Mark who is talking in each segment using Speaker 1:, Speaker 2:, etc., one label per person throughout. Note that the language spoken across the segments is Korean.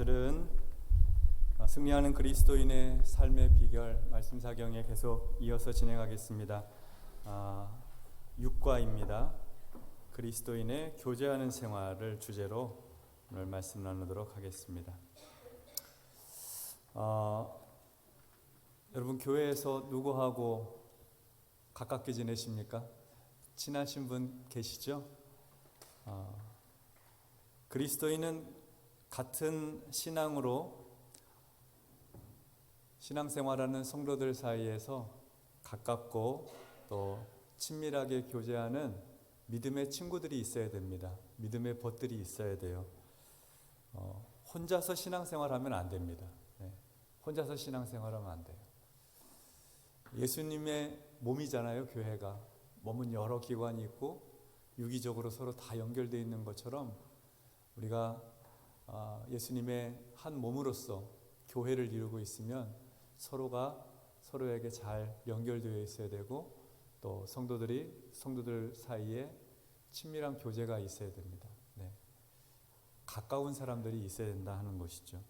Speaker 1: 오늘은 승리하는 그리스도인의 삶의 비결 말씀 사경에 계속 이어서 진행하겠습니다. 6과입니다. 그리스도인의 교제하는 생활을 주제로 오늘 말씀 나누도록 하겠습니다. 여러분 교회에서 누구하고 가깝게 지내십니까? 친하신 분 계시죠? 그리스도인은 같은 신앙으로 신앙생활하는 성도들 사이에서 가깝고 또 친밀하게 교제하는 믿음의 친구들이 있어야 됩니다. 믿음의 벗들이 있어야 돼요. 혼자서 신앙생활하면 안 됩니다. 혼자서 신앙생활하면 안 돼요. 예수님의 몸이잖아요. 교회가 몸은 여러 기관이 있고 유기적으로 서로 다 연결되어 있는 것처럼 우리가 예수님의 한 몸으로서 교회를 이루고 있으면 서로가 서로에게 잘 연결되어 있어야 되고 또 성도들 사이에 친밀한 교제가 있어야 됩니다. 가까운 사람들이 있어야 된다 하는 것이죠.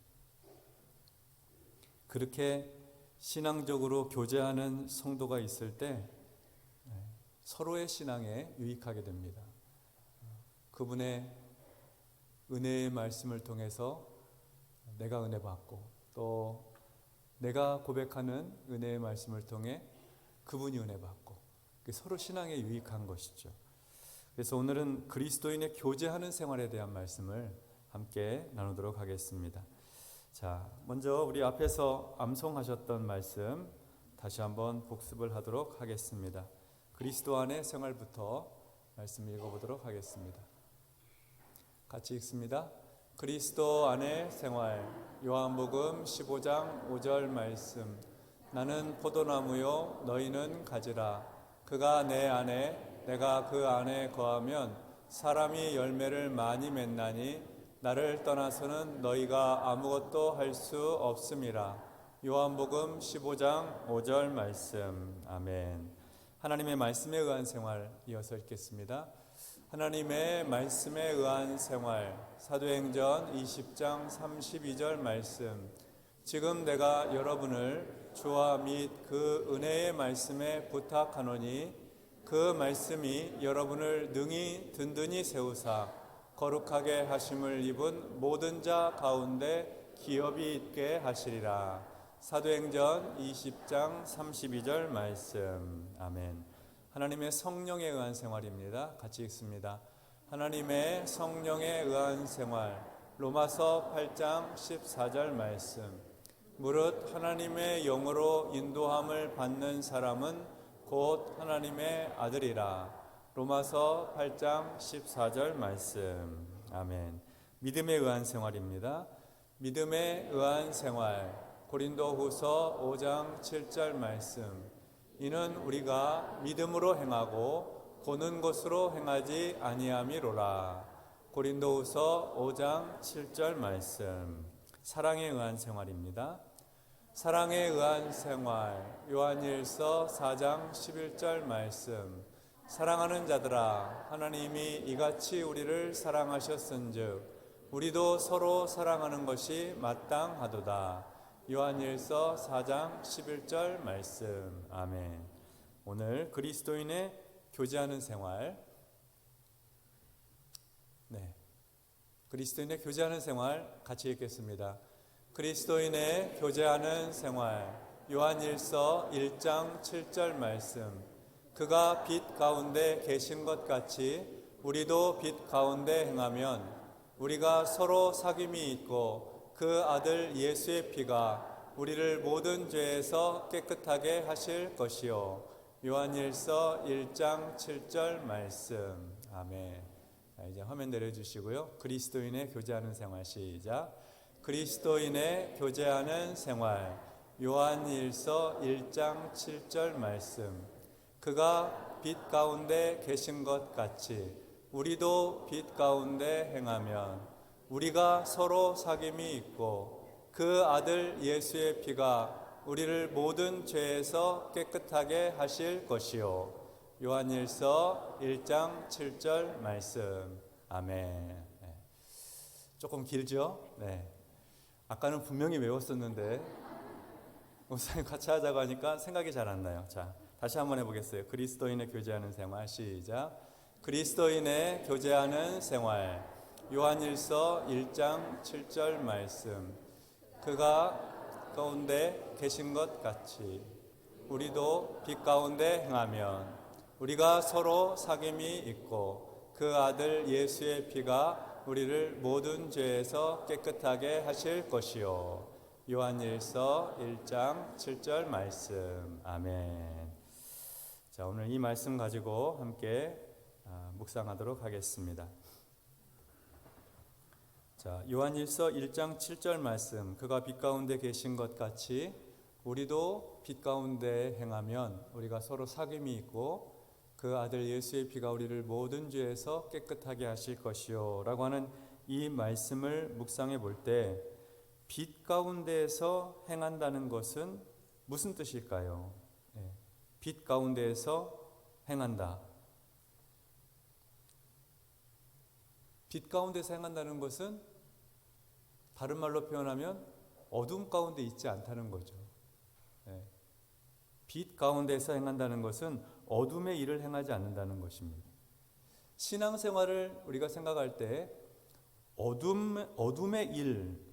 Speaker 1: 그렇게 신앙적으로 교제하는 성도가 있을 때 서로의 신앙에 유익하게 됩니다. 그분의 은혜의 말씀을 통해서 내가 은혜 받고 또 내가 고백하는 은혜의 말씀을 통해 그분이 은혜 받고 서로 신앙에 유익한 것이죠. 그래서 오늘은 그리스도인의 교제하는 생활에 대한 말씀을 함께 나누도록 하겠습니다. 자, 먼저 우리 앞에서 암송하셨던 말씀 다시 한번 복습을 하도록 하겠습니다. 그리스도 안의 생활부터 말씀 읽어보도록 하겠습니다. 같이 읽습니다. 그리스도 안의 생활. 요한복음 15장 5절 말씀. 나는 포도나무요 너희는 가지라. 그가 내 안에 내가 그 안에 거하면 사람이 열매를 많이 맺나니 나를 떠나서는 너희가 아무것도 할 수 없음이라. 요한복음 15장 5절 말씀. 아멘. 하나님의 말씀에 의한 생활 이어서 읽겠습니다. 하나님의 말씀에 의한 생활. 사도행전 20장 32절 말씀. 지금 내가 여러분을 주와 및 그 은혜의 말씀에 부탁하노니 그 말씀이 여러분을 능히 든든히 세우사 거룩하게 하심을 입은 모든 자 가운데 기업이 있게 하시리라. 사도행전 20장 32절 말씀. 아멘. 하나님의 성령에 의한 생활입니다. 같이 읽습니다. 하나님의 성령에 의한 생활. 로마서 8장 14절 말씀. 무릇 하나님의 영으로 인도함을 받는 사람은 곧 하나님의 아들이라. 로마서 8장 14절 말씀. 아멘. 믿음에 의한 생활입니다. 믿음에 의한 생활. 고린도후서 5장 7절 말씀. 이는 우리가 믿음으로 행하고 보는 것으로 행하지 아니함이로라. 고린도후서 5장 7절 말씀. 사랑에 의한 생활입니다. 사랑에 의한 생활. 요한일서 4장 11절 말씀. 사랑하는 자들아 하나님이 이같이 우리를 사랑하셨은즉 우리도 서로 사랑하는 것이 마땅하도다. 요한일서 4장 11절 말씀. 아멘. 오늘 그리스도인의 교제하는 생활. 그리스도인의 교제하는 생활 같이 읽겠습니다. 그리스도인의 교제하는 생활. 요한일서 1장 7절 말씀. 그가 빛 가운데 계신 것 같이 우리도 빛 가운데 행하면 우리가 서로 사귐이 있고 그 아들 예수의 피가 우리를 모든 죄에서 깨끗하게 하실 것이요. 요한일서 1장 7절 말씀. 아멘. 자, 이제 화면 내려주시고요. 그리스도인의 교제하는 생활 시작. 그리스도인의 교제하는 생활. 요한일서 1장 7절 말씀. 그가 빛 가운데 계신 것 같이 우리도 빛 가운데 행하면 우리가 서로 사귐이 있고 그 아들 예수의 피가 우리를 모든 죄에서 깨끗하게 하실 것이요. 요한일서 1장 7절 말씀. 아멘. 조금 길죠? 아까는 분명히 외웠었는데 목사님 같이 하자고 하니까 생각이 잘 안 나요. 자, 다시 한번 해보겠어요. 그리스도인의 교제하는 생활. 시작. 그리스도인의 교제하는 생활. 요한일서 1장 7절 말씀. 그가 가운데 계신 것 같이 우리도 빛 가운데 행하면 우리가 서로 사귐이 있고 그 아들 예수의 피가 우리를 모든 죄에서 깨끗하게 하실 것이요. 요한일서 1장 7절 말씀. 아멘. 자, 오늘 이 말씀 가지고 함께 묵상하도록 하겠습니다. 자, 요한일서 1장 7절 말씀. 그가 빛 가운데 계신 것 같이 우리도 빛 가운데 행하면 우리가 서로 사귐이 있고 그 아들 예수의 피가 우리를 모든 죄에서 깨끗하게 하실 것이요 라고 하는 이 말씀을 묵상해 볼 때 빛 가운데에서 행한다는 것은 무슨 뜻일까요? 빛 가운데에서 행한다. 빛 가운데서 행한다는 것은 다른 말로 표현하면 어둠 가운데 있지 않다는 거죠. 빛 가운데서 행한다는 것은 어둠의 일을 행하지 않는다는 것입니다. 신앙생활을 우리가 생각할 때 어둠의 일,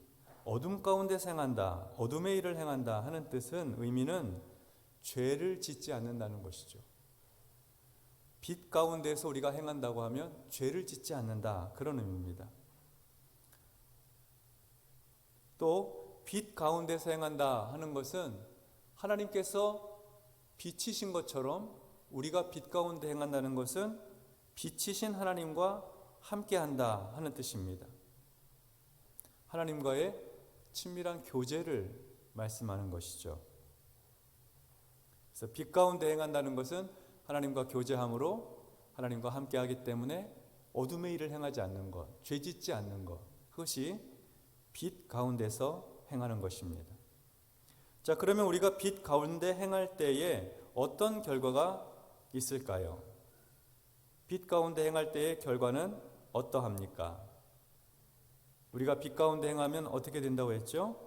Speaker 1: 어둠 가운데서 행한다, 어둠의 일을 행한다 하는 뜻은 의미는 죄를 짓지 않는다는 것이죠. 빛 가운데서 우리가 행한다고 하면 죄를 짓지 않는다, 그런 의미입니다. 또 빛 가운데서 행한다 하는 것은 하나님께서 빛이신 것처럼 우리가 빛 가운데 행한다는 것은 빛이신 하나님과 함께한다 하는 뜻입니다. 하나님과의 친밀한 교제를 말씀하는 것이죠. 그래서 빛 가운데 행한다는 것은 하나님과 교제함으로 하나님과 함께하기 때문에 어둠의 일을 행하지 않는 것, 죄짓지 않는 것, 그것이 빛 가운데서 행하는 것입니다. 자, 그러면 우리가 빛 가운데 행할 때에 어떤 결과가 있을까요? 빛 가운데 행할 때의 결과는 어떠합니까? 우리가 빛 가운데 행하면 어떻게 된다고 했죠?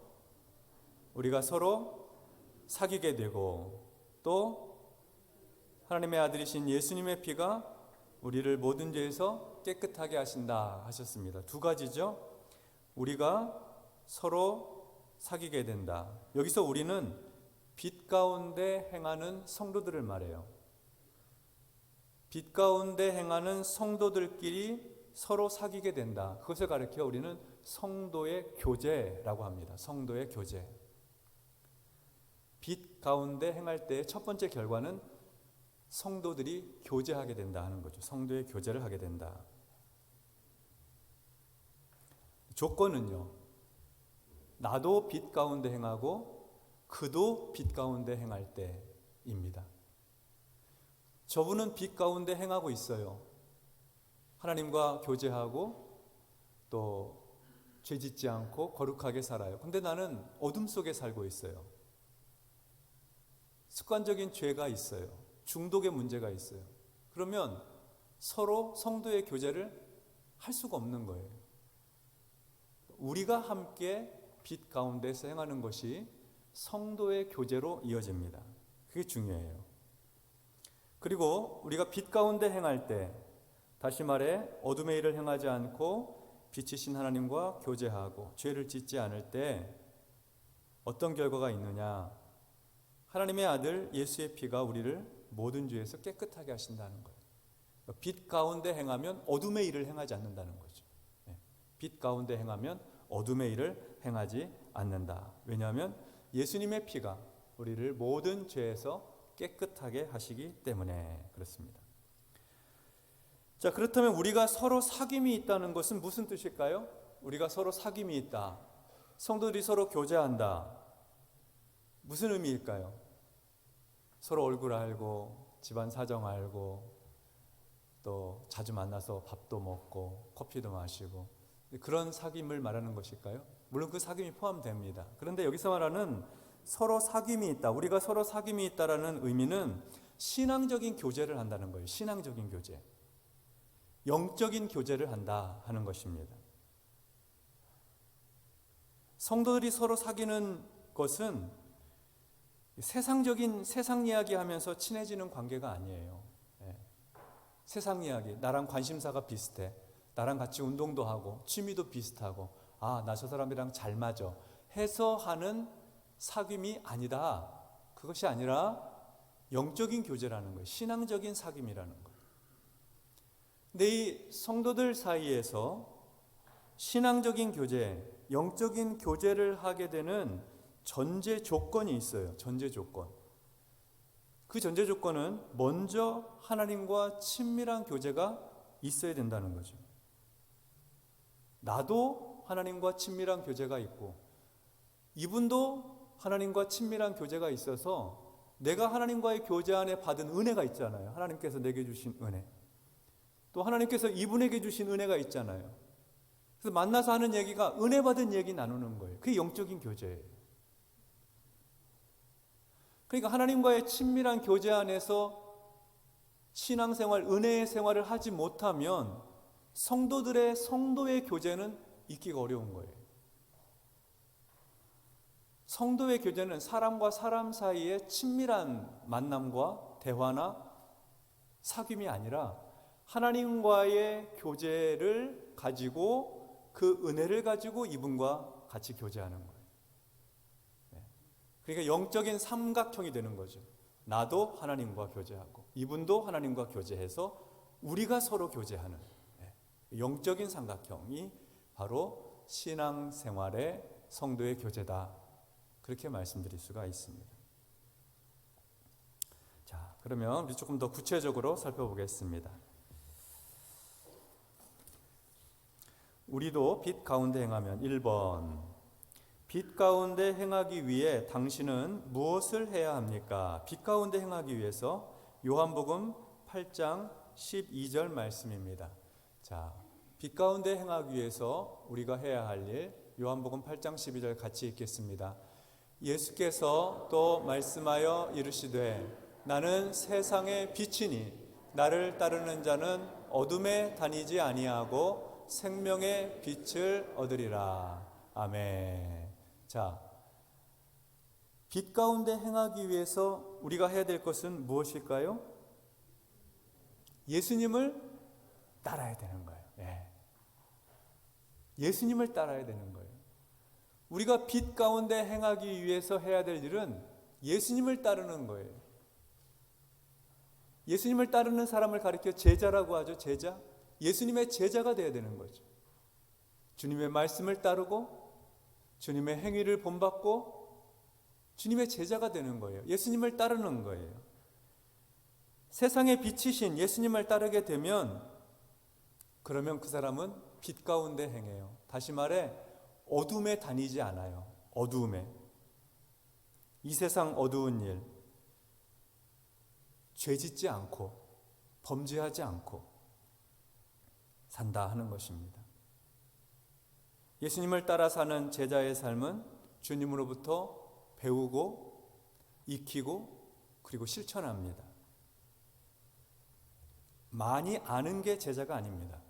Speaker 1: 우리가 서로 사귀게 되고 또 하나님의 아들이신 예수님의 피가 우리를 모든 죄에서 깨끗하게 하신다 하셨습니다. 두 가지죠. 우리가 서로 사귀게 된다. 여기서 우리는 빛 가운데 행하는 성도들을 말해요. 빛 가운데 행하는 성도들끼리 서로 사귀게 된다. 그것을 가리켜 우리는 성도의 교제라고 합니다. 성도의 교제. 빛 가운데 행할 때의 첫 번째 결과는 성도들이 교제하게 된다 하는 거죠. 성도의 교제를 하게 된다. 조건은요, 나도 빛 가운데 행하고 그도 빛 가운데 행할 때입니다. 저분은 빛 가운데 행하고 있어요. 하나님과 교제하고 또 죄짓지 않고 거룩하게 살아요. 근데 나는 어둠 속에 살고 있어요. 습관적인 죄가 있어요. 중독의 문제가 있어요. 그러면 서로 성도의 교제를 할 수가 없는 거예요. 우리가 함께 빛 가운데서 행하는 것이 성도의 교제로 이어집니다. 그게 중요해요. 그리고 우리가 빛 가운데 행할 때, 다시 말해 어둠의 일을 행하지 않고 빛이신 하나님과 교제하고 죄를 짓지 않을 때 어떤 결과가 있느냐? 하나님의 아들 예수의 피가 우리를 모든 죄에서 깨끗하게 하신다는 거예요. 빛 가운데 행하면 어둠의 일을 행하지 않는다는 거죠. 빛 가운데 행하면 어둠의 일을 행하지 않는다. 왜냐하면 예수님의 피가 우리를 모든 죄에서 깨끗하게 하시기 때문에 그렇습니다. 자, 그렇다면 우리가 서로 사귐이 있다는 것은 무슨 뜻일까요? 우리가 서로 사귐이 있다. 성도들이 서로 교제한다. 무슨 의미일까요? 서로 얼굴 알고 집안 사정 알고 또 자주 만나서 밥도 먹고 커피도 마시고 그런 사귐을 말하는 것일까요? 물론 그 사귐이 포함됩니다. 그런데 여기서 말하는 서로 사귐이 있다. 우리가 서로 사귐이 있다라는 의미는 신앙적인 교제를 한다는 거예요. 신앙적인 교제. 영적인 교제를 한다 하는 것입니다. 성도들이 서로 사귀는 것은 세상 이야기 하면서 친해지는 관계가 아니에요. 세상 이야기, 나랑 관심사가 비슷해, 나랑 같이 운동도 하고 취미도 비슷하고, 아, 나 저 사람이랑 잘 맞아 해서 하는 사귐이 아니다. 그것이 아니라 영적인 교제라는 거예요. 신앙적인 사귐이라는 거예요. 근데 이 성도들 사이에서 신앙적인 교제, 영적인 교제를 하게 되는 전제 조건이 있어요. 전제 조건. 그 전제 조건은 먼저 하나님과 친밀한 교제가 있어야 된다는 거죠. 나도 하나님과 친밀한 교제가 있고 이분도 하나님과 친밀한 교제가 있어서 내가 하나님과의 교제 안에 받은 은혜가 있잖아요. 하나님께서 내게 주신 은혜. 또 하나님께서 이분에게 주신 은혜가 있잖아요. 그래서 만나서 하는 얘기가 은혜 받은 얘기 나누는 거예요. 그게 영적인 교제예요. 그러니까 하나님과의 친밀한 교제 안에서 신앙생활, 은혜의 생활을 하지 못하면 성도의 교제는 있기가 어려운 거예요. 성도의 교제는 사람과 사람 사이의 친밀한 만남과 대화나 사귐이 아니라 하나님과의 교제를 가지고 그 은혜를 가지고 이분과 같이 교제하는 거예요. 그러니까 영적인 삼각형이 되는 거죠. 나도 하나님과 교제하고 이분도 하나님과 교제해서 우리가 서로 교제하는 영적인 삼각형이 바로 신앙생활의 성도의 교제다. 그렇게 말씀드릴 수가 있습니다. 자, 그러면 우리 조금 더 구체적으로 살펴보겠습니다. 우리도 빛 가운데 행하면 1번 빛 가운데 행하기 위해 당신은 무엇을 해야 합니까? 빛 가운데 행하기 위해서 요한복음 8장 12절 말씀입니다. 자, 빛 가운데 행하기 위해서 우리가 해야 할 일, 요한복음 8장 12절 같이 읽겠습니다. 예수께서 또 말씀하여 이르시되 나는 세상의 빛이니 나를 따르는 자는 어둠에 다니지 아니하고 생명의 빛을 얻으리라. 아멘. 자, 빛 가운데 행하기 위해서 우리가 해야 될 것은 무엇일까요? 예수님을 따라야 되는 거예요. 예수님을 따라야 되는 거예요. 우리가 빛 가운데 행하기 위해서 해야 될 일은 예수님을 따르는 거예요. 예수님을 따르는 사람을 가리켜 제자라고 하죠. 제자. 예수님의 제자가 되어야 되는 거죠. 주님의 말씀을 따르고 주님의 행위를 본받고 주님의 제자가 되는 거예요. 예수님을 따르는 거예요. 세상의 빛이신 예수님을 따르게 되면 그러면 그 사람은 빛 가운데 행해요. 다시 말해 어둠에 다니지 않아요. 어두움에. 이 세상 어두운 일, 죄짓지 않고 범죄하지 않고 산다 하는 것입니다. 예수님을 따라 사는 제자의 삶은 주님으로부터 배우고 익히고 그리고 실천합니다. 많이 아는 게 제자가 아닙니다.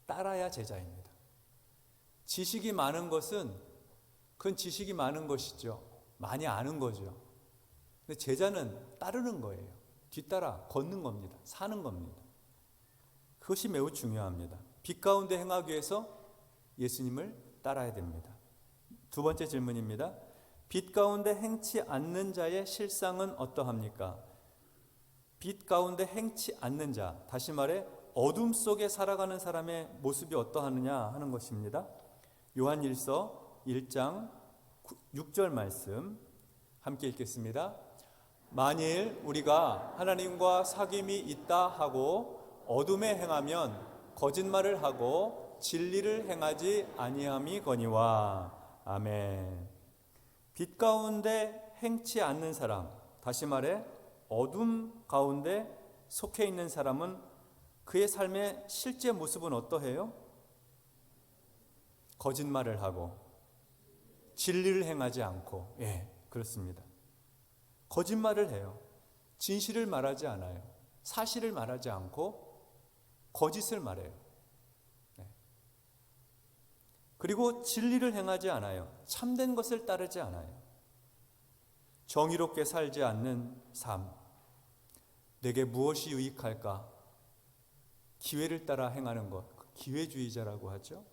Speaker 1: 따라야 제자입니다. 지식이 많은 것은 그건 지식이 많은 것이죠. 많이 아는 거죠. 근데 제자는 따르는 거예요. 뒤따라 걷는 겁니다. 사는 겁니다. 그것이 매우 중요합니다. 빛 가운데 행하기 위해서 예수님을 따라야 됩니다. 두 번째 질문입니다. 빛 가운데 행치 않는 자의 실상은 어떠합니까? 빛 가운데 행치 않는 자, 다시 말해 어둠 속에 살아가는 사람의 모습이 어떠하느냐 하는 것입니다. 요한일서 1장 6절 말씀 함께 읽겠습니다. 만일 우리가 하나님과 사귐이 있다 하고 어둠에 행하면 거짓말을 하고 진리를 행하지 아니함이거니와. 아멘. 빛 가운데 행치 않는 사람, 다시 말해 어둠 가운데 속해 있는 사람은 그의 삶의 실제 모습은 어떠해요? 거짓말을 하고 진리를 행하지 않고, 그렇습니다. 거짓말을 해요. 진실을 말하지 않아요. 사실을 말하지 않고 거짓을 말해요. 그리고 진리를 행하지 않아요. 참된 것을 따르지 않아요. 정의롭게 살지 않는 삶. 내게 무엇이 유익할까? 기회를 따라 행하는 것. 기회주의자라고 하죠.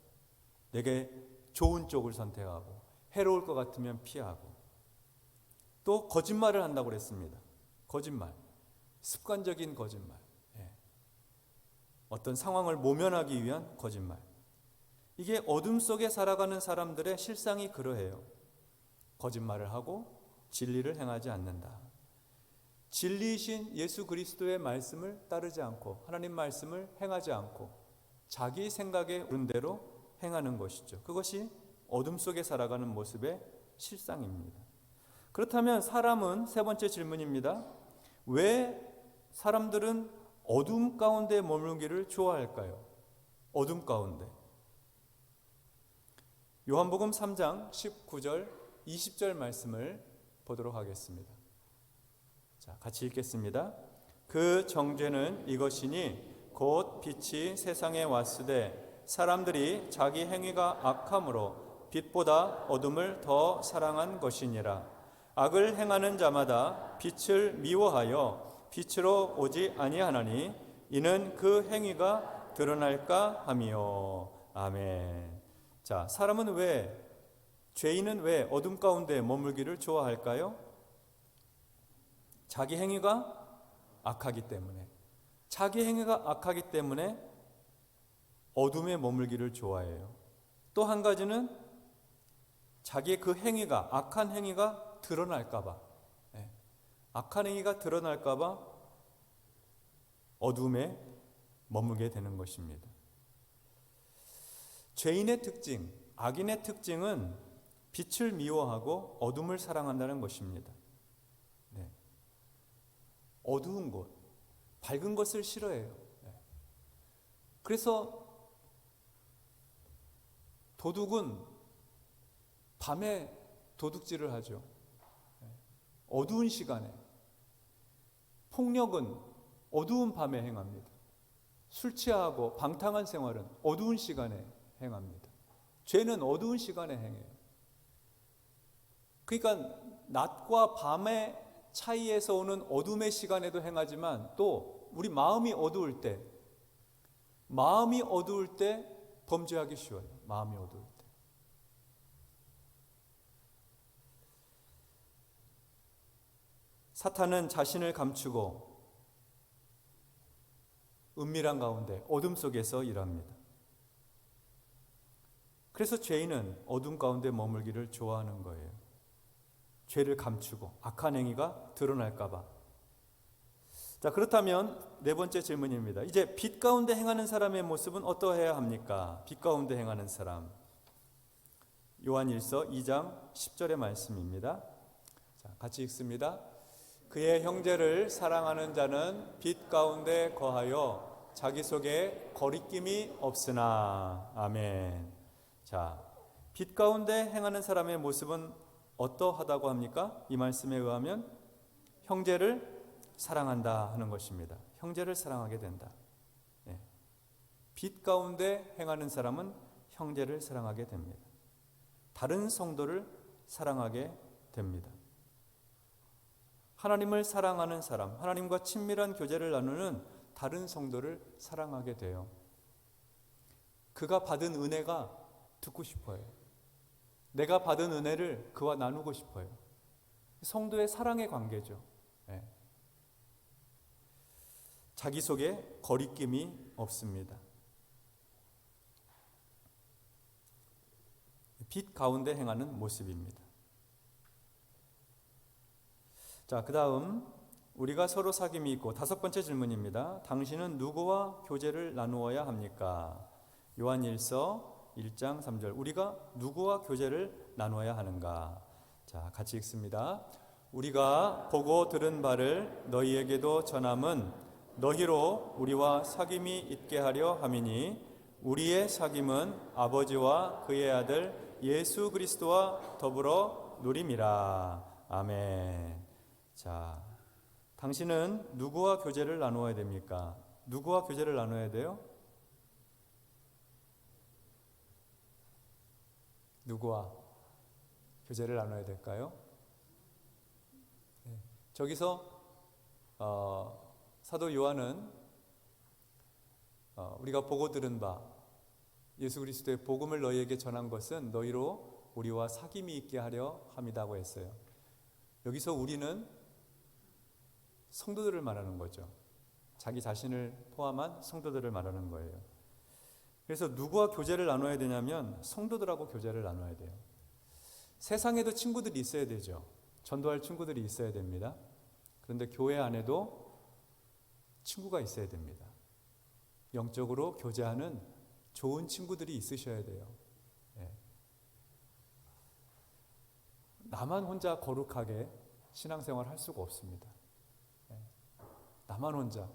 Speaker 1: 내게 좋은 쪽을 선택하고 해로울 것 같으면 피하고, 또 거짓말을 한다고 그랬습니다. 거짓말. 습관적인 거짓말. 어떤 상황을 모면하기 위한 거짓말. 이게 어둠 속에 살아가는 사람들의 실상이 그러해요. 거짓말을 하고 진리를 행하지 않는다. 진리이신 예수 그리스도의 말씀을 따르지 않고 하나님 말씀을 행하지 않고 자기 생각에 오른 대로 행하는 것이죠. 그것이 어둠 속에 살아가는 모습의 실상입니다. 그렇다면 사람은, 세 번째 질문입니다. 왜 사람들은 어둠 가운데 머물기를 좋아할까요? 어둠 가운데. 요한복음 3장 19절 20절 말씀을 보도록 하겠습니다. 자, 같이 읽겠습니다. 그 정죄는 이것이니 곧 빛이 세상에 왔으되 사람들이 자기 행위가 악함으로 빛보다 어둠을 더 사랑한 것이니라. 악을 행하는 자마다 빛을 미워하여 빛으로 오지 아니하나니 이는 그 행위가 드러날까 함이요. 아멘. 자, 사람은 죄인은 왜 어둠 가운데 머물기를 좋아할까요? 자기 행위가 악하기 때문에. 자기 행위가 악하기 때문에 어둠에 머물기를 좋아해요. 또 한 가지는 자기의 그 행위가, 악한 행위가 드러날까 봐. 악한 행위가 드러날까 봐 어둠에 머물게 되는 것입니다. 죄인의 특징, 악인의 특징은 빛을 미워하고 어둠을 사랑한다는 것입니다. 어두운 곳, 밝은 것을 싫어해요. 그래서 도둑은 밤에 도둑질을 하죠. 어두운 시간에. 폭력은 어두운 밤에 행합니다. 술 취하고 방탕한 생활은 어두운 시간에 행합니다. 죄는 어두운 시간에 행해요. 그러니까 낮과 밤의 차이에서 오는 어둠의 시간에도 행하지만 또 우리 마음이 어두울 때 범죄하기 쉬워요. 마음이 어두울 때. 사탄은 자신을 감추고 은밀한 가운데 어둠 속에서 일합니다. 그래서 죄인은 어둠 가운데 머물기를 좋아하는 거예요. 죄를 감추고 악한 행위가 드러날까 봐. 자, 그렇다면 네 번째 질문입니다. 이제 빛 가운데 행하는 사람의 모습은 어떠해야 합니까? 빛 가운데 행하는 사람. 요한일서 2장 10절의 말씀입니다. 자, 같이 읽습니다. 그의 형제를 사랑하는 자는 빛 가운데 거하여 자기 속에 거리낌이 없으나. 아멘. 자, 빛 가운데 행하는 사람의 모습은 어떠하다고 합니까? 이 말씀에 의하면 형제를 사랑한다 하는 것입니다. 형제를 사랑하게 된다. 빛 가운데 행하는 사람은 형제를 사랑하게 됩니다. 다른 성도를 사랑하게 됩니다. 하나님을 사랑하는 사람, 하나님과 친밀한 교제를 나누는 다른 성도를 사랑하게 돼요. 그가 받은 은혜가 듣고 싶어요. 내가 받은 은혜를 그와 나누고 싶어요. 성도의 사랑의 관계죠. 자기 속에 거리낌이 없습니다. 빛 가운데 행하는 모습입니다. 자, 그 다음 우리가 서로 사귐이 있고, 다섯 번째 질문입니다. 당신은 누구와 교제를 나누어야 합니까? 요한일서 1장 3절. 우리가 누구와 교제를 나누어야 하는가? 자, 같이 읽습니다. 우리가 보고 들은 바를 너희에게도 전함은 너희로 우리와 사귐이 있게 하려 함이니 우리의 사귐은 아버지와 그의 아들 예수 그리스도와 더불어 누림이라. 아멘. 자, 당신은 누구와 교제를 나누어야 됩니까? 누구와 교제를 나눠야 돼요? 누구와 교제를 나눠야 될까요? 네. 저기서 사도 요한은 우리가 보고 들은 바 예수 그리스도의 복음을 너희에게 전한 것은 너희로 우리와 사귐이 있게 하려 함이라고 했어요. 여기서 우리는 성도들을 말하는 거죠. 자기 자신을 포함한 성도들을 말하는 거예요. 그래서 누구와 교제를 나눠야 되냐면 성도들하고 교제를 나눠야 돼요. 세상에도 친구들이 있어야 되죠. 전도할 친구들이 있어야 됩니다. 그런데 교회 안에도 친구가 있어야 됩니다. 영적으로 교제하는 좋은 친구들이 있으셔야 돼요. 예. 나만 혼자 거룩하게 신앙생활 할 수가 없습니다. 예. 나만 혼자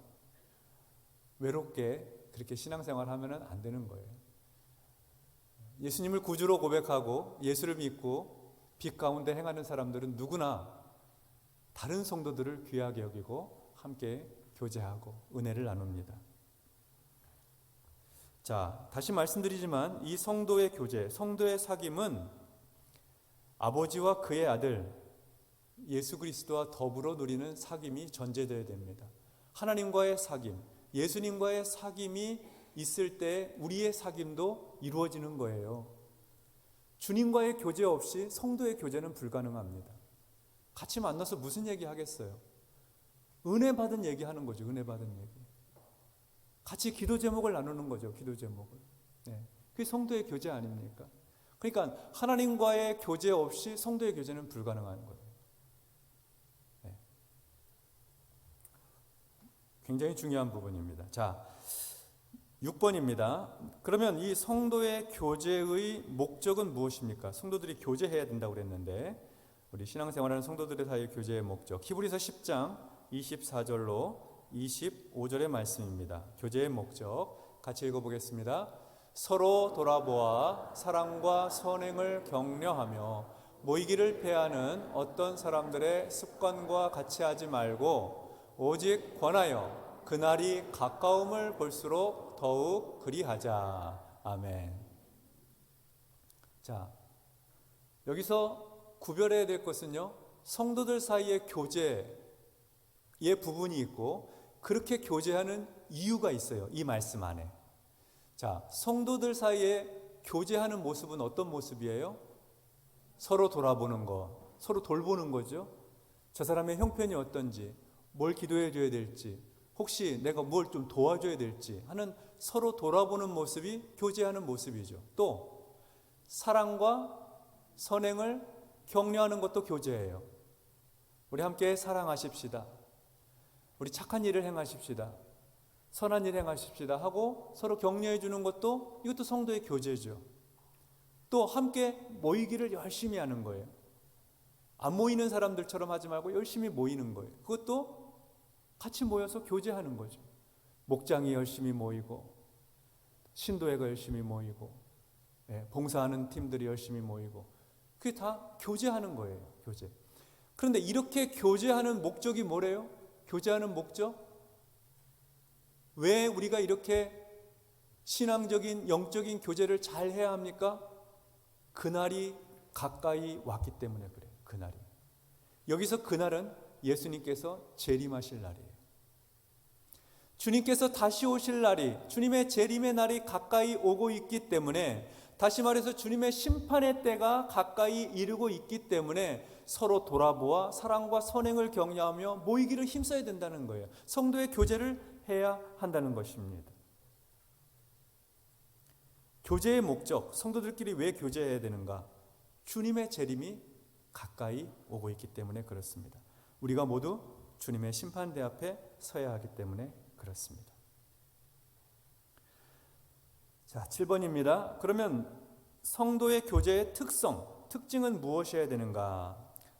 Speaker 1: 외롭게 그렇게 신앙생활 하면 안 되는 거예요. 예수님을 구주로 고백하고 예수를 믿고 빛 가운데 행하는 사람들은 누구나 다른 성도들을 귀하게 여기고 함께 교제하고 은혜를 나눕니다. 자, 다시 말씀드리지만 이 성도의 교제, 성도의 사귐은 아버지와 그의 아들 예수 그리스도와 더불어 누리는 사귐이 전제되어야 됩니다. 하나님과의 사귐, 예수님과의 사귐이 있을 때 우리의 사귐도 이루어지는 거예요. 주님과의 교제 없이 성도의 교제는 불가능합니다. 같이 만나서 무슨 얘기 하겠어요? 은혜 받은 얘기 하는 거죠. 은혜 받은 얘기. 같이 기도 제목을 나누는 거죠. 기도 제목을. 네. 그게 성도의 교제 아닙니까? 그러니까 하나님과의 교제 없이 성도의 교제는 불가능한 거예요. 네. 굉장히 중요한 부분입니다. 자, 6번입니다. 그러면 이 성도의 교제의 목적은 무엇입니까? 성도들이 교제해야 된다고 그랬는데 우리 신앙생활하는 성도들의 사이의 교제의 목적, 히브리서 10장 24절로 25절의 말씀입니다. 교제의 목적 같이 읽어보겠습니다. 서로 돌아보아 사랑과 선행을 격려하며 모이기를 패하는 어떤 사람들의 습관과 같이 하지 말고 오직 권하여 그날이 가까움을 볼수록 더욱 그리하자. 아멘. 자, 여기서 구별해야 될 것은요, 성도들 사이의 교제의 부분이 있고 그렇게 교제하는 이유가 있어요. 이 말씀 안에. 자, 성도들 사이에 교제하는 모습은 어떤 모습이에요? 서로 돌아보는 거, 서로 돌보는 거죠. 저 사람의 형편이 어떤지, 뭘 기도해 줘야 될지, 혹시 내가 뭘 좀 도와줘야 될지 하는 서로 돌아보는 모습이 교제하는 모습이죠. 또 사랑과 선행을 격려하는 것도 교제예요. 우리 함께 사랑하십시다. 우리 착한 일을 행하십시다. 선한 일 행하십시다 하고 서로 격려해 주는 것도 이것도 성도의 교제죠. 또 함께 모이기를 열심히 하는 거예요. 안 모이는 사람들처럼 하지 말고 열심히 모이는 거예요. 그것도 같이 모여서 교제하는 거죠. 목장이 열심히 모이고 신도회가 열심히 모이고 봉사하는 팀들이 열심히 모이고 그게 다 교제하는 거예요. 교제. 그런데 이렇게 교제하는 목적이 뭐래요? 교제하는 목적? 왜 우리가 이렇게 신앙적인 영적인 교제를 잘 해야 합니까? 그날이 가까이 왔기 때문에 그래요. 그날이. 여기서 그날은 예수님께서 재림하실 날이에요. 주님께서 다시 오실 날이, 주님의 재림의 날이 가까이 오고 있기 때문에, 다시 말해서 주님의 심판의 때가 가까이 이르고 있기 때문에 서로 돌아보아 사랑과 선행을 격려하며 모이기를 힘써야 된다는 거예요. 성도의 교제를 해야 한다는 것입니다. 교제의 목적, 성도들끼리 왜 교제해야 되는가? 주님의 재림이 가까이 오고 있기 때문에 그렇습니다. 우리가 모두 주님의 심판대 앞에 서야 하기 때문에 그렇습니다. 자, 7번입니다. 그러면 성도의 교제의 특징은 무엇이어야 되는가?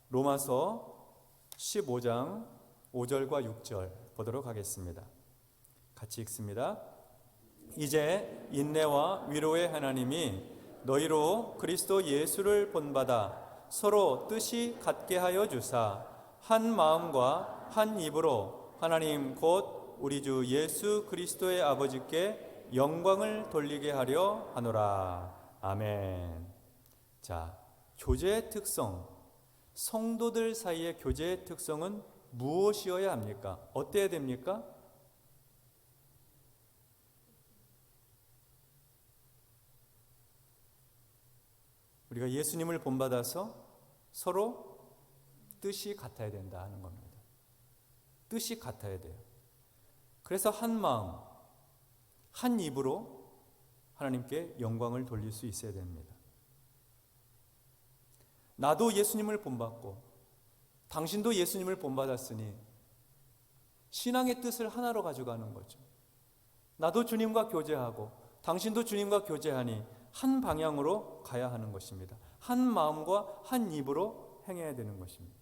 Speaker 1: 로마서 15장 5절과 6절 보도록 하겠습니다. 같이 읽습니다. 이제 인내와 위로의 하나님이 너희로 그리스도 예수를 본받아 서로 뜻이 같게 하여 주사 한 마음과 한 입으로 하나님 곧 우리 주 예수 그리스도의 아버지께 영광을 돌리게 하려 하노라. 아멘. 자, 교제의 특성, 성도들 사이의 교제의 특성은 무엇이어야 합니까? 어때야 됩니까? 우리가 예수님을 본받아서 서로 뜻이 같아야 된다 하는 겁니다. 뜻이 같아야 돼요. 그래서 한 마음, 한 입으로 하나님께 영광을 돌릴 수 있어야 됩니다. 나도 예수님을 본받고 당신도 예수님을 본받았으니 신앙의 뜻을 하나로 가져가는 거죠. 나도 주님과 교제하고 당신도 주님과 교제하니 한 방향으로 가야 하는 것입니다. 한 마음과 한 입으로 행해야 되는 것입니다.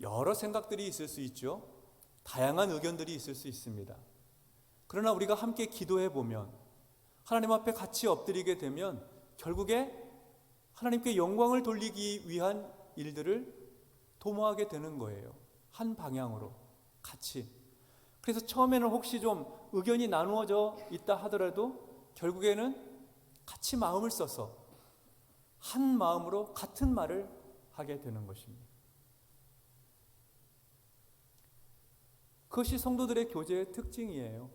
Speaker 1: 여러 생각들이 있을 수 있죠. 다양한 의견들이 있을 수 있습니다. 그러나 우리가 함께 기도해 보면, 하나님 앞에 같이 엎드리게 되면 결국에 하나님께 영광을 돌리기 위한 일들을 도모하게 되는 거예요. 한 방향으로 같이. 그래서 처음에는 혹시 좀 의견이 나누어져 있다 하더라도 결국에는 같이 마음을 써서 한 마음으로 같은 말을 하게 되는 것입니다. 그것이 성도들의 교제의 특징이에요.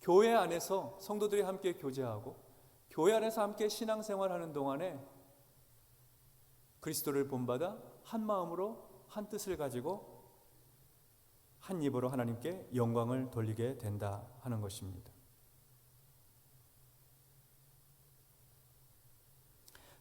Speaker 1: 교회 안에서 성도들이 함께 교제하고 교회 안에서 함께 신앙생활하는 동안에 그리스도를 본받아 한 마음으로 한 뜻을 가지고 한 입으로 하나님께 영광을 돌리게 된다 하는 것입니다.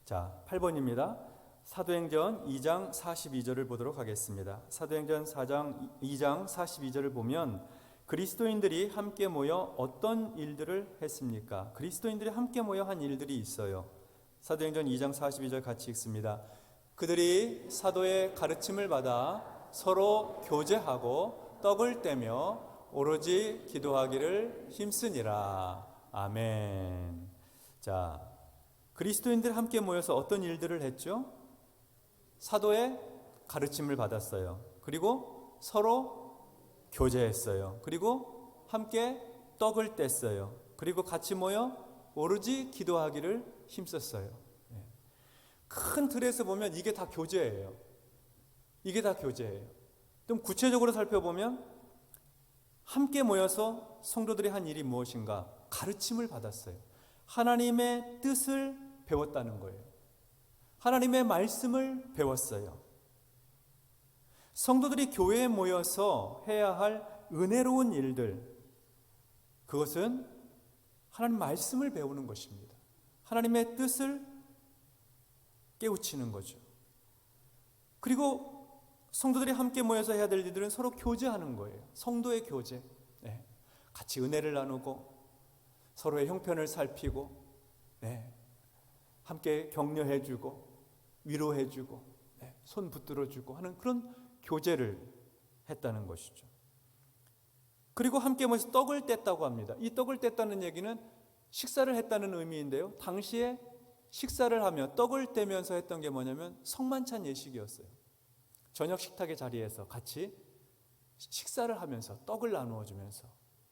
Speaker 1: 자, 8번입니다. 사도행전 2장 42절을 보도록 하겠습니다. 사도행전 2장 42절을 보면 그리스도인들이 함께 모여 어떤 일들을 했습니까? 그리스도인들이 함께 모여 한 일들이 있어요. 사도행전 2장 42절 같이 읽습니다. 그들이 사도의 가르침을 받아 서로 교제하고 떡을 떼며 오로지 기도하기를 힘쓰니라. 아멘. 자, 그리스도인들 함께 모여서 어떤 일들을 했죠? 사도의 가르침을 받았어요. 그리고 서로 교제했어요. 그리고 함께 떡을 뗐어요. 그리고 같이 모여 오로지 기도하기를 힘썼어요. 큰 틀에서 보면 이게 다 교제예요. 이게 다 교제예요. 좀 구체적으로 살펴보면 함께 모여서 성도들이 한 일이 무엇인가? 가르침을 받았어요. 하나님의 뜻을 배웠다는 거예요. 하나님의 말씀을 배웠어요. 성도들이 교회에 모여서 해야 할 은혜로운 일들, 그것은 하나님 말씀을 배우는 것입니다. 하나님의 뜻을 깨우치는 거죠. 그리고 성도들이 함께 모여서 해야 될 일들은 서로 교제하는 거예요. 성도의 교제. 같이 은혜를 나누고 서로의 형편을 살피고 함께 격려해주고 위로해주고 손 붙들어주고 하는 그런 교제를 했다는 것이죠. 그리고 함께 모여서 떡을 뗐다고 합니다. 이 떡을 뗐다는 얘기는 식사를 했다는 의미인데요. 당시에 식사를 하며 떡을 떼면서 했던 게 뭐냐면 성만찬 예식이었어요. 저녁 식탁의 자리에서 같이 식사를 하면서 떡을 나누어 주면서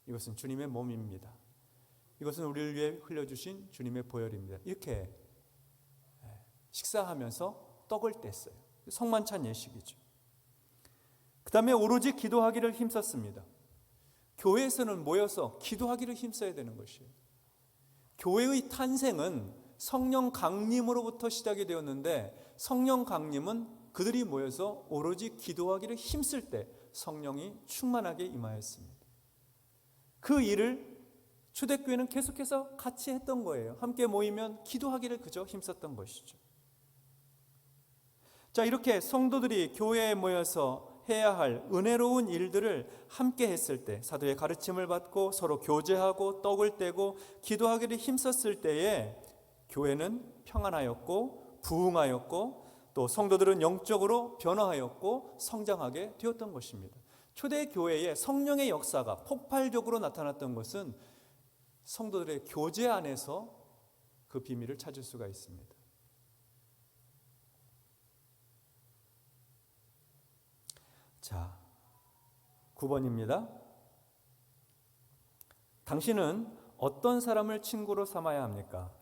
Speaker 1: 이것은 주님의 몸입니다. 이것은 우리를 위해 흘려주신 주님의 보혈입니다. 이렇게 식사하면서 떡을 뗐어요. 성만찬 예식이죠. 그 다음에 오로지 기도하기를 힘썼습니다. 교회에서는 모여서 기도하기를 힘써야 되는 것이에요. 교회의 탄생은 성령 강림으로부터 시작이 되었는데 성령 강림은 그들이 모여서 오로지 기도하기를 힘쓸 때 성령이 충만하게 임하였습니다. 그 일을 초대교회는 계속해서 같이 했던 거예요. 함께 모이면 기도하기를 그저 힘썼던 것이죠. 자, 이렇게 성도들이 교회에 모여서 해야 할 은혜로운 일들을 함께 했을 때, 사도의 가르침을 받고 서로 교제하고 떡을 떼고 기도하기를 힘썼을 때에 교회는 평안하였고 부흥하였고 또 성도들은 영적으로 변화하였고 성장하게 되었던 것입니다. 초대교회에 성령의 역사가 폭발적으로 나타났던 것은 성도들의 교제 안에서 그 비밀을 찾을 수가 있습니다. 자, 9번입니다. 당신은 어떤 사람을 친구로 삼아야 합니까?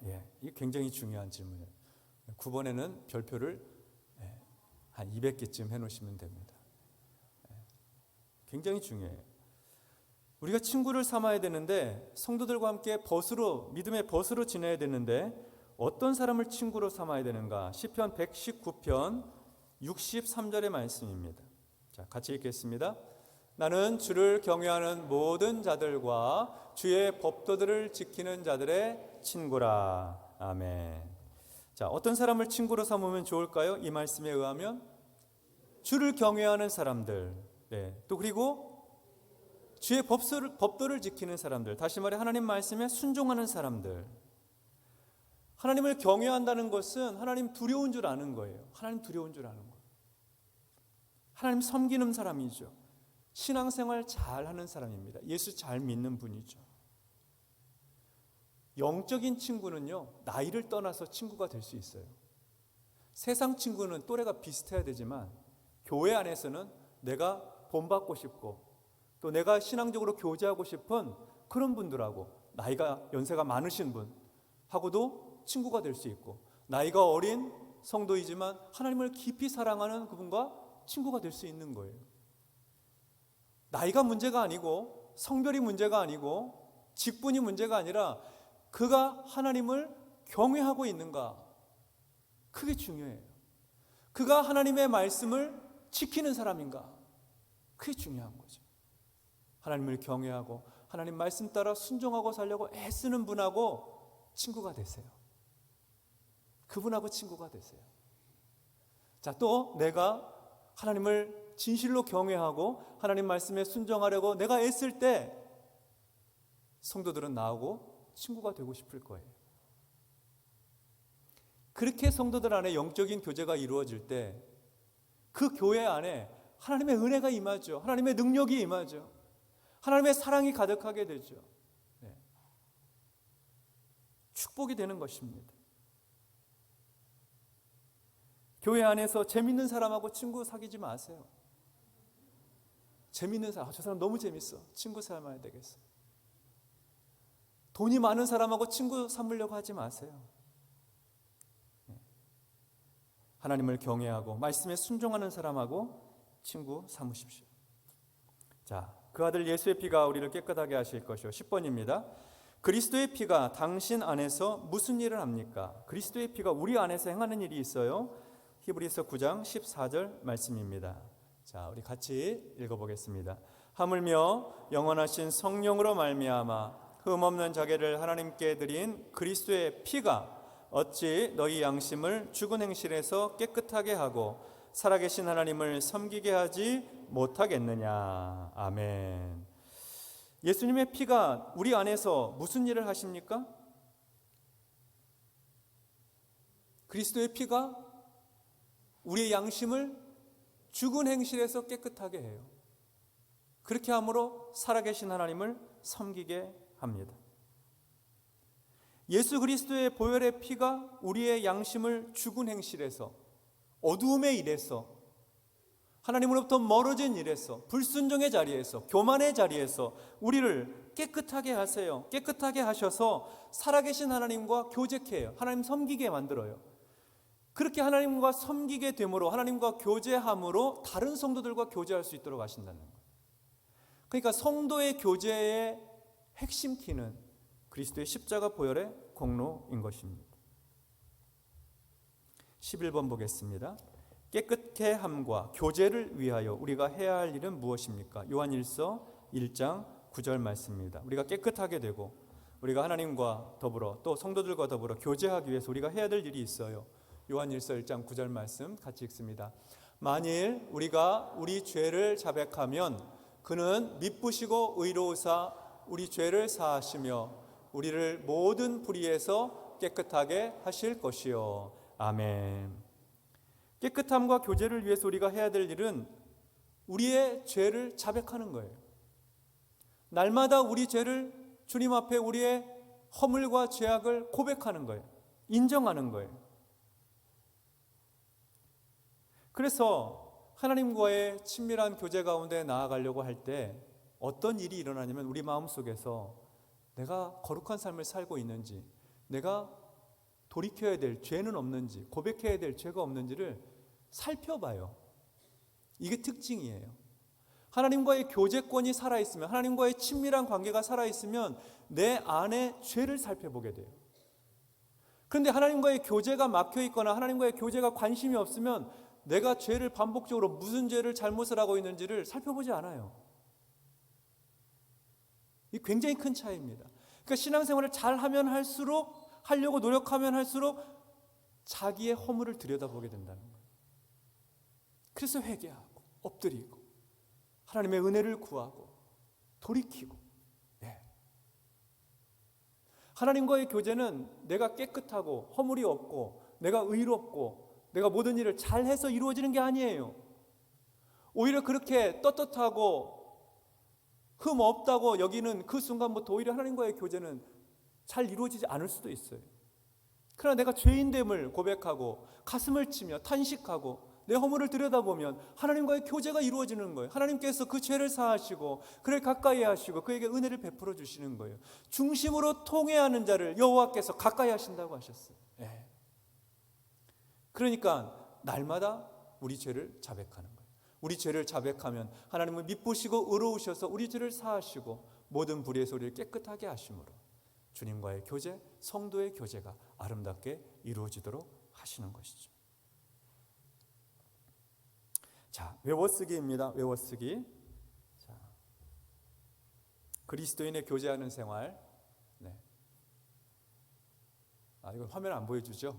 Speaker 1: 이게 굉장히 중요한 질문이에요. 9번에는 별표를 한 200개쯤 해놓으시면 됩니다. 굉장히 중요해요. 우리가 친구를 삼아야 되는데 성도들과 함께 믿음의 벗으로 지내야 되는데 어떤 사람을 친구로 삼아야 되는가? 시편 119편 63절의 말씀입니다. 자, 같이 읽겠습니다. 나는 주를 경외하는 모든 자들과 주의 법도들을 지키는 자들의 친구라. 아멘. 자, 어떤 사람을 친구로 삼으면 좋을까요? 이 말씀에 의하면 주를 경외하는 사람들, 또 그리고 주의 법도를 지키는 사람들, 다시 말해 하나님 말씀에 순종하는 사람들. 하나님을 경외한다는 것은 하나님 두려운 줄 아는 거예요. 하나님 두려운 줄 아는 거예요. 하나님 섬기는 사람이죠. 신앙생활 잘하는 사람입니다. 예수 잘 믿는 분이죠. 영적인 친구는요, 나이를 떠나서 친구가 될 수 있어요. 세상 친구는 또래가 비슷해야 되지만 교회 안에서는 내가 본받고 싶고 또 내가 신앙적으로 교제하고 싶은 그런 분들하고, 연세가 많으신 분하고도 친구가 될 수 있고, 나이가 어린 성도이지만 하나님을 깊이 사랑하는 그분과 친구가 될 수 있는 거예요. 나이가 문제가 아니고 성별이 문제가 아니고 직분이 문제가 아니라 그가 하나님을 경외하고 있는가, 그게 중요해요. 그가 하나님의 말씀을 지키는 사람인가, 그게 중요한 거죠. 하나님을 경외하고 하나님 말씀 따라 순종하고 살려고 애쓰는 분하고 친구가 되세요. 그분하고 친구가 되세요. 자, 또 내가 하나님을 진실로 경외하고 하나님 말씀에 순종하려고 내가 애쓸 때 성도들은 나하고 친구가 되고 싶을 거예요. 그렇게 성도들 안에 영적인 교제가 이루어질 때 그 교회 안에 하나님의 은혜가 임하죠. 하나님의 능력이 임하죠. 하나님의 사랑이 가득하게 되죠. 축복이 되는 것입니다. 교회 안에서 재밌는 사람하고 친구 사귀지 마세요. 재밌는 사람, 저 사람 너무 재밌어, 친구 삼아야 되겠어. 돈이 많은 사람하고 친구 삼으려고 하지 마세요. 하나님을 경외하고 말씀에 순종하는 사람하고 친구 삼으십시오. 자, 그 아들 예수의 피가 우리를 깨끗하게 하실 것이요. 10번입니다. 그리스도의 피가 당신 안에서 무슨 일을 합니까? 그리스도의 피가 우리 안에서 행하는 일이 있어요. 히브리서 9장 14절 말씀입니다. 자, 우리 같이 읽어보겠습니다. 하물며 영원하신 성령으로 말미암아 흠없는 자기를 하나님께 드린 그리스도의 피가 어찌 너희 양심을 죽은 행실에서 깨끗하게 하고 살아계신 하나님을 섬기게 하지 못하겠느냐. 아멘. 예수님의 피가 우리 안에서 무슨 일을 하십니까? 그리스도의 피가 우리의 양심을 죽은 행실에서 깨끗하게 해요. 그렇게 함으로 살아계신 하나님을 섬기게 합니다. 예수 그리스도의 보혈의 피가 우리의 양심을 죽은 행실에서, 어두움의 일에서, 하나님으로부터 멀어진 일에서, 불순종의 자리에서, 교만의 자리에서 우리를 깨끗하게 하세요. 깨끗하게 하셔서 살아계신 하나님과 교제케 해요. 하나님 섬기게 만들어요. 그렇게 하나님과 섬기게 됨으로, 하나님과 교제함으로 다른 성도들과 교제할 수 있도록 하신다는 거예요. 그러니까 성도의 교제의 핵심 키는 그리스도의 십자가 보혈의 공로인 것입니다. 11번 보겠습니다. 깨끗게 함과 교제를 위하여 우리가 해야 할 일은 무엇입니까? 요한일서 1장 9절 말씀입니다. 우리가 깨끗하게 되고 우리가 하나님과 더불어 또 성도들과 더불어 교제하기 위해서 우리가 해야 될 일이 있어요. 요한일서 1장 9절 말씀 같이 읽습니다. 만일 우리가 우리 죄를 자백하면 그는 미쁘시고 의로우사 우리 죄를 사하시며 우리를 모든 불의에서 깨끗하게 하실 것이요. 아멘. 깨끗함과 교제를 위해서 우리가 해야 될 일은 우리의 죄를 자백하는 거예요. 날마다 우리 죄를 주님 앞에 우리의 허물과 죄악을 고백하는 거예요. 인정하는 거예요. 그래서 하나님과의 친밀한 교제 가운데 나아가려고 할 때 어떤 일이 일어나냐면 우리 마음속에서 내가 거룩한 삶을 살고 있는지, 내가 돌이켜야 될 죄는 없는지, 고백해야 될 죄가 없는지를 살펴봐요. 이게 특징이에요. 하나님과의 교제권이 살아있으면, 하나님과의 친밀한 관계가 살아있으면 내 안에 죄를 살펴보게 돼요. 그런데 하나님과의 교제가 막혀있거나 하나님과의 교제가 관심이 없으면 내가 죄를 반복적으로 무슨 죄를 잘못을 하고 있는지를 살펴보지 않아요. 이 굉장히 큰 차이입니다. 그러니까 신앙생활을 잘하면 할수록, 하려고 노력하면 할수록 자기의 허물을 들여다보게 된다는 거예요. 그래서 회개하고 엎드리고 하나님의 은혜를 구하고 돌이키고. 하나님과의 교제는 내가 깨끗하고 허물이 없고 내가 의롭고 내가 모든 일을 잘해서 이루어지는 게 아니에요. 오히려 그렇게 떳떳하고 흠 없다고 여기는 그 순간부터 오히려 하나님과의 교제는 잘 이루어지지 않을 수도 있어요. 그러나 내가 죄인됨을 고백하고 가슴을 치며 탄식하고 내 허물을 들여다보면 하나님과의 교제가 이루어지는 거예요. 하나님께서 그 죄를 사하시고 그를 가까이 하시고 그에게 은혜를 베풀어 주시는 거예요. 중심으로 통회하는 자를 여호와께서 가까이 하신다고 하셨어요. 그러니까 날마다 우리 죄를 자백하는 거예요. 우리 죄를 자백하면 하나님은 미쁘시고 의로우셔서 우리 죄를 사하시고 모든 불의의 소리를 깨끗하게 하심으로 주님과의 교제, 성도의 교제가 아름답게 이루어지도록 하시는 것이죠. 자, 외워쓰기입니다. 외워쓰기. 자, 그리스도인의 교제하는 생활. 네. 이거 화면 안 보여주죠?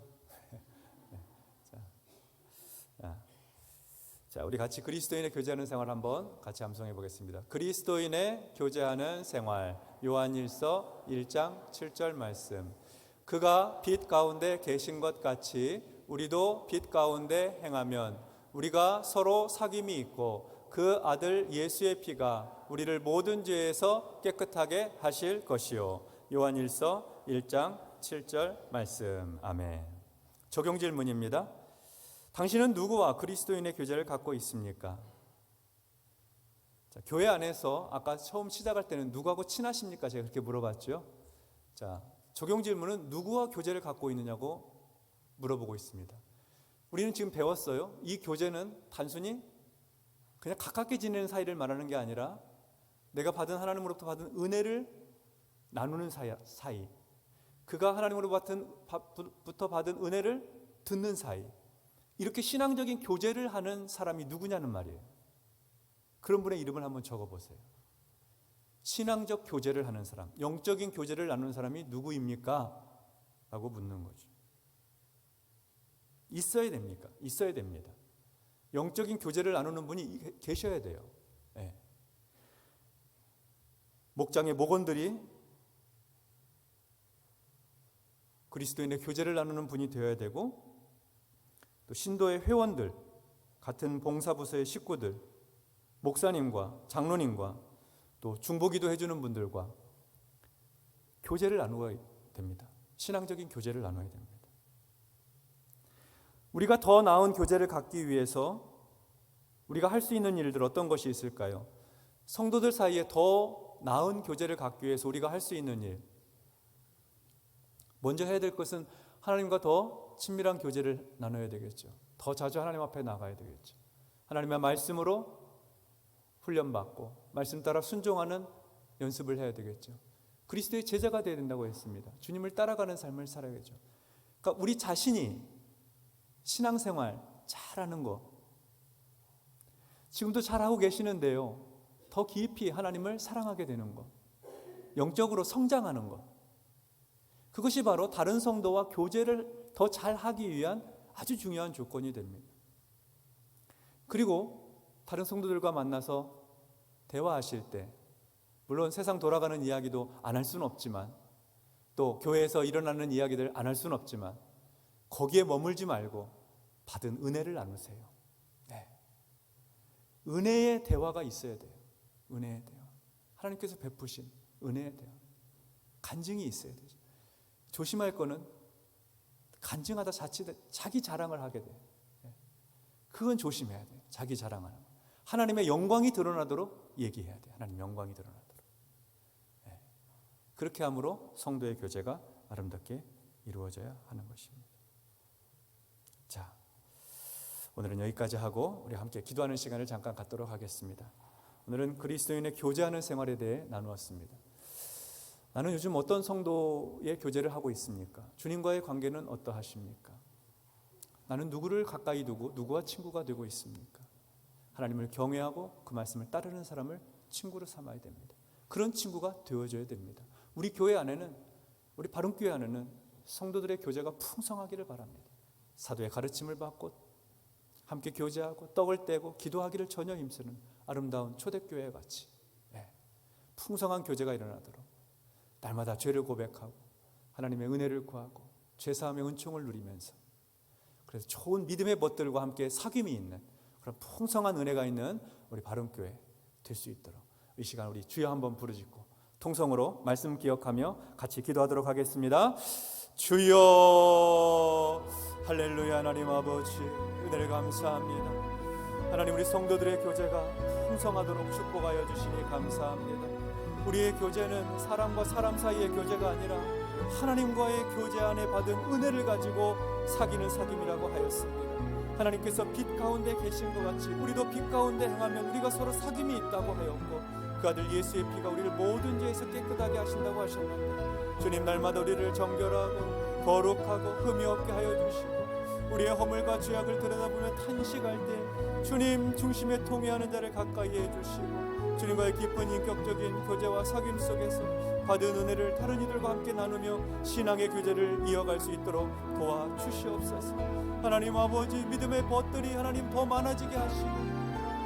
Speaker 1: 네. 자, 우리 같이 그리스도인의 교제하는 생활 한번 같이 암송해 보겠습니다. 그리스도인의 교제하는 생활. 요한일서 1장 7절 말씀. 그가 빛 가운데 계신 것 같이 우리도 빛 가운데 행하면 우리가 서로 사귐이 있고 그 아들 예수의 피가 우리를 모든 죄에서 깨끗하게 하실 것이요. 요한일서 1장 7절 말씀. 아멘. 적용 질문입니다. 당신은 누구와 그리스도인의 교제를 갖고 있습니까? 자, 교회 안에서 아까 처음 시작할 때는 누구하고 친하십니까? 제가 그렇게 물어봤죠. 자, 적용 질문은 누구와 교제를 갖고 있느냐고 물어보고 있습니다. 우리는 지금 배웠어요. 이 교제는 단순히 그냥 가깝게 지내는 사이를 말하는 게 아니라 내가 받은 하나님으로부터 받은 은혜를 나누는 사이, 그가 하나님으로부터 받은 은혜를 듣는 사이, 이렇게 신앙적인 교제를 하는 사람이 누구냐는 말이에요. 그런 분의 이름을 한번 적어보세요. 신앙적 교제를 하는 사람, 영적인 교제를 나누는 사람이 누구입니까? 라고 묻는 거죠. 있어야 됩니까? 있어야 됩니다. 영적인 교제를 나누는 분이 계셔야 돼요. 네. 목장의 목원들이 그리스도인의 교제를 나누는 분이 되어야 되고, 또 신도의 회원들, 같은 봉사부서의 식구들, 목사님과 장로님과 또 중보기도 해주는 분들과 교제를 나누어야 됩니다. 신앙적인 교제를 나눠야 됩니다. 우리가 더 나은 교제를 갖기 위해서 우리가 할 수 있는 일들 어떤 것이 있을까요? 성도들 사이에 더 나은 교제를 갖기 위해서 우리가 할 수 있는 일, 먼저 해야 될 것은 하나님과 더 친밀한 교제를 나눠야 되겠죠. 더 자주 하나님 앞에 나가야 되겠죠. 하나님의 말씀으로 훈련받고 말씀 따라 순종하는 연습을 해야 되겠죠. 그리스도의 제자가 되어야 된다고 했습니다. 주님을 따라가는 삶을 살아야겠죠. 그러니까 우리 자신이 신앙생활 잘하는 거, 지금도 잘하고 계시는데요, 더 깊이 하나님을 사랑하게 되는 것, 영적으로 성장하는 것, 그것이 바로 다른 성도와 교제를 더 잘하기 위한 아주 중요한 조건이 됩니다. 그리고 다른 성도들과 만나서 대화하실 때, 물론 세상 돌아가는 이야기도 안 할 수는 없지만, 또 교회에서 일어나는 이야기들 안 할 수는 없지만, 거기에 머물지 말고 받은 은혜를 나누세요. 네. 은혜의 대화가 있어야 돼요. 은혜의 대화. 하나님께서 베푸신 은혜의 대화. 간증이 있어야 되죠. 조심할 거는 간증하다 자기 자랑을 하게 돼요. 네. 그건 조심해야 돼요. 자기 자랑하는 거. 하나님의 영광이 드러나도록 얘기해야 돼요. 하나님 영광이 드러나도록. 네. 그렇게 함으로 성도의 교제가 아름답게 이루어져야 하는 것입니다. 자, 오늘은 여기까지 하고 우리 함께 기도하는 시간을 잠깐 갖도록 하겠습니다. 오늘은 그리스도인의 교제하는 생활에 대해 나누었습니다. 나는 요즘 어떤 성도의 교제를 하고 있습니까? 주님과의 관계는 어떠하십니까? 나는 누구를 가까이 두고 누구와 친구가 되고 있습니까? 하나님을 경외하고 그 말씀을 따르는 사람을 친구로 삼아야 됩니다. 그런 친구가 되어줘야 됩니다. 우리 교회 안에는, 우리 바른교회 안에는 성도들의 교제가 풍성하기를 바랍니다. 사도의 가르침을 받고 함께 교제하고 떡을 떼고 기도하기를 전혀 힘쓰는 아름다운 초대교회 같이 풍성한 교제가 일어나도록 날마다 죄를 고백하고 하나님의 은혜를 구하고 죄사함의 은총을 누리면서, 그래서 좋은 믿음의 벗들과 함께 사귐이 있는 그런 풍성한 은혜가 있는 우리 바른교회 될 수 있도록 이 시간 우리 주여 한번 부르짖고 통성으로 말씀 기억하며 같이 기도하도록 하겠습니다. 주여, 할렐루야. 하나님 아버지, 은혜를 감사합니다. 하나님, 우리 성도들의 교제가 풍성하도록 축복하여 주시니 감사합니다. 우리의 교제는 사람과 사람 사이의 교제가 아니라 하나님과의 교제 안에 받은 은혜를 가지고 사귀는 사귐이라고 하였습니다. 하나님께서 빛 가운데 계신 것 같이 우리도 빛 가운데 행하면 우리가 서로 사귐이 있다고 하였고, 그 아들 예수의 피가 우리를 모든 죄에서 깨끗하게 하신다고 하셨는데, 주님 날마다 우리를 정결하고 거룩하고 흠이 없게 하여 주시고 우리의 허물과 죄악을 들여다보며 탄식할 때 주님 중심에 통회하는 자를 가까이 해주시고, 주님과의 깊은 인격적인 교제와 사귐 속에서 받은 은혜를 다른 이들과 함께 나누며 신앙의 교제를 이어갈 수 있도록 도와주시옵소서. 하나님 아버지, 믿음의 벗들이 하나님 더 많아지게 하시고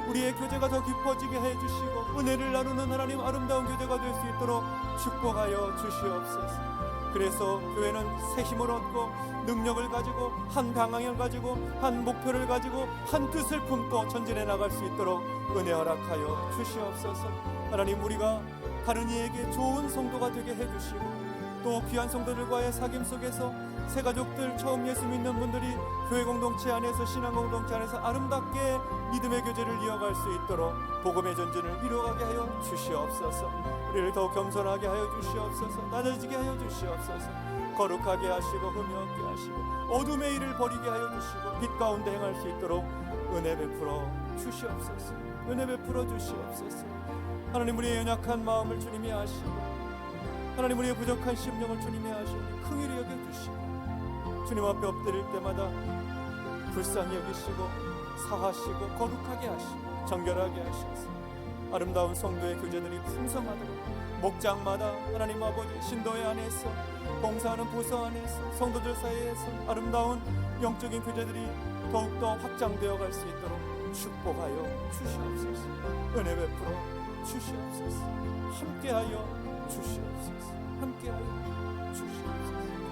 Speaker 1: 우리의 교제가 더 깊어지게 해주시고 은혜를 나누는 하나님 아름다운 교제가 될 수 있도록 축복하여 주시옵소서. 그래서 교회는 새 힘을 얻고 능력을 가지고 한 방향을 가지고 한 목표를 가지고 한 뜻을 품고 전진해 나갈 수 있도록 은혜 허락하여 주시옵소서. 하나님, 우리가 다른 이에게 좋은 성도가 되게 해주시고 또 귀한 성도들과의 사귐 속에서 새 가족들, 처음 예수 믿는 분들이 교회 공동체 안에서, 신앙 공동체 안에서 아름답게 믿음의 교제를 이어갈 수 있도록 복음의 전진을 이루어가게 하여 주시옵소서. 우리를 더욱 겸손하게 하여 주시옵소서. 낮아지게 하여 주시옵소서. 거룩하게 하시고 흠이 없게 하시고 어둠의 일을 버리게 하여 주시고 빛 가운데 행할 수 있도록 은혜 베풀어 주시옵소서. 은혜 베풀어 주시옵소서. 하나님, 우리의 연약한 마음을 주님이 아시고 하나님, 우리의 부족한 심령을 주님이 아시니 긍휼히 여겨주시고 주님 앞에 엎드릴 때마다 불쌍히 여기시고 사하시고 거룩하게 하시고 정결하게 하셔서 아름다운 성도의 교제들이 풍성하도록 목장마다 하나님 아버지 신도회 안에서 봉사하는 부서 안에서 성도들 사이에서 아름다운 영적인 교제들이 더욱더 확장되어 갈 수 있도록 축복하여 주시옵소서. 은혜 베풀어 주시옵소서. 함께하여 주시옵소서. 함께하여 주시옵소서.